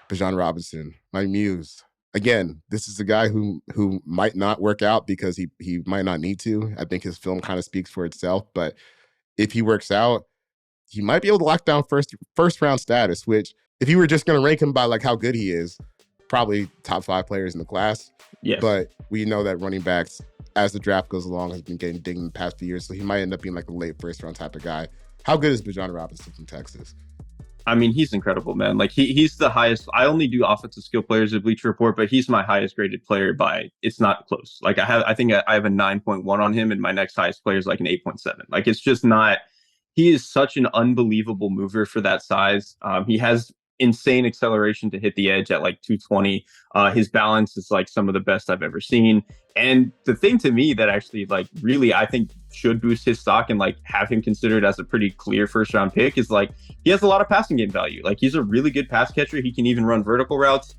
Bijan Robinson, my muse. Again, this is a guy who might not work out because he might not need to. I think his film kind of speaks for itself. But if he works out, he might be able to lock down first round status, which if you were just going to rank him by like how good he is, probably top 5 players in the class. Yes. But we know that running backs, as the draft goes along, has been getting dinged in the past few years. So he might end up being like a late first round type of guy. How good is Bijan Robinson from Texas? I mean, he's incredible, man. Like he's the highest. I only do offensive skill players at Bleacher Report, but he's my highest graded player by. It's not close. Like I think I have a 9.1 on him, and my next highest player is like an 8.7. Like it's just not. He is such an unbelievable mover for that size. He has insane acceleration to hit the edge at like 220. His balance is like some of the best I've ever seen. And the thing to me that actually like really I think should boost his stock and like have him considered as a pretty clear first round pick is like he has a lot of passing game value. Like he's a really good pass catcher. He can even run vertical routes.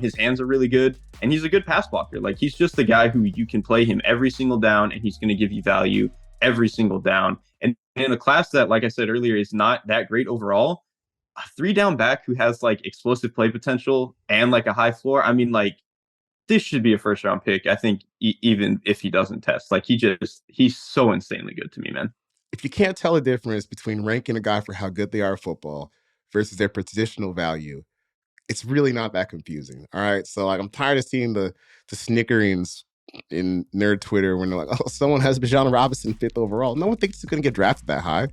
His hands are really good and he's a good pass blocker. Like he's just the guy who you can play him every single down and he's going to give you value every single down. And in a class that, like I said earlier, is not that great overall, a 3-down back who has like explosive play potential and like a high floor. I mean, like this should be a first round pick. I think even if he doesn't test, like he's so insanely good to me, man. If you can't tell a difference between ranking a guy for how good they are at football versus their positional value, it's really not that confusing. All right. So like I'm tired of seeing the snickerings in nerd Twitter when they're like, oh, someone has Bijan Robinson 5th overall. No one thinks he's going to get drafted that high.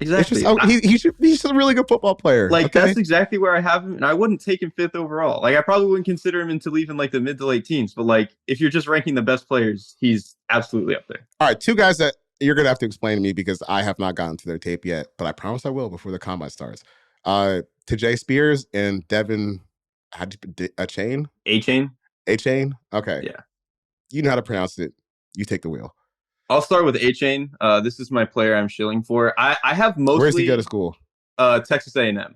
Exactly. He's just a really good football player. Like okay? That's exactly where I have him, and I wouldn't take him 5th overall. Like I probably wouldn't consider him until even like the mid to late teens. But like if you're just ranking the best players, he's absolutely up there. All right, 2 guys that you're gonna have to explain to me because I have not gotten to their tape yet, but I promise I will before the combine starts. Tyjae Spears and Devon Achane. Achane. Okay. Yeah. You know how to pronounce it. You take the wheel. I'll start with Achane. This is my player I'm shilling for. I have mostly. Where does he go to school? Texas A&M.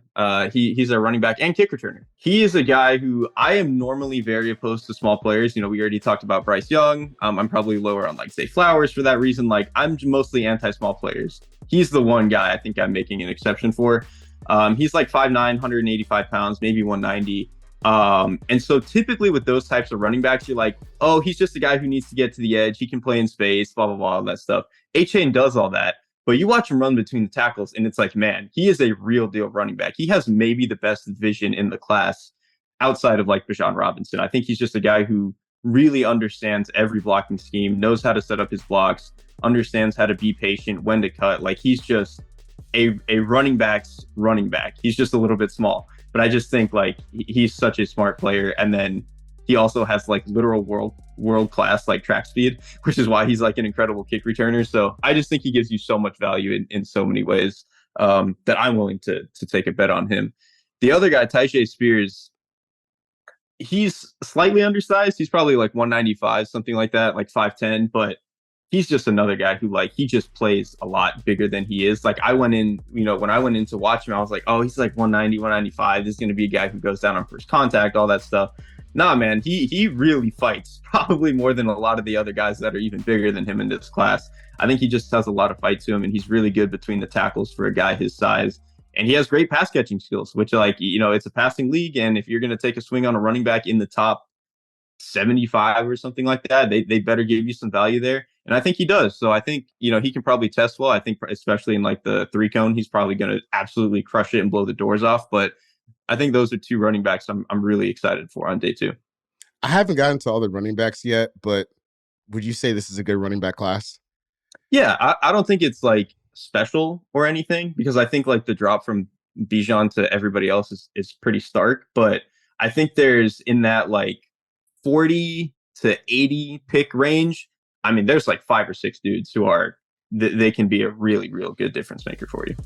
He's a running back and kick returner. He is a guy who I am normally very opposed to small players. You know, we already talked about Bryce Young. I'm probably lower on like Zay Flowers for that reason. Like I'm mostly anti-small players. He's the one guy I think I'm making an exception for. He's like 5'9", 185 pounds, maybe 190. And so typically with those types of running backs, you're like, oh, he's just a guy who needs to get to the edge. He can play in space, blah, blah, blah, all that stuff. Achane does all that. But you watch him run between the tackles, and it's like, man, he is a real deal running back. He has maybe the best vision in the class outside of like Bijan Robinson. I think he's just a guy who really understands every blocking scheme, knows how to set up his blocks, understands how to be patient, when to cut. Like he's just a running back's running back. He's just a little bit small. But I just think like he's such a smart player. And then he also has like literal world class like track speed, which is why he's like an incredible kick returner. So I just think he gives you so much value in so many ways that I'm willing to take a bet on him. The other guy, Tyjae Spears, he's slightly undersized. He's probably like 195, something like that, like 5'10", but he's just another guy who like he just plays a lot bigger than he is. Like I went in, you know, when I went in to watch him, I was like, oh, he's like 190, 195. This is going to be a guy who goes down on first contact, all that stuff. Nah, man, he really fights, probably more than a lot of the other guys that are even bigger than him in this class. I think he just has a lot of fight to him, and he's really good between the tackles for a guy his size. And he has great pass catching skills, which like, you know, it's a passing league. And if you're going to take a swing on a running back in the top 75 or something like that, they better give you some value there. And I think he does. So I think, you know, he can probably test well. I think especially in like the 3-cone, he's probably going to absolutely crush it and blow the doors off. But I think those are 2 running backs I'm really excited for on day 2. I haven't gotten to all the running backs yet, but would you say this is a good running back class? Yeah, I don't think it's like special or anything because I think like the drop from Bijan to everybody else is pretty stark. But I think there's in that like 40 to 80 pick range. I mean, there's like 5 or 6 dudes who are they can be a really real good difference maker for you.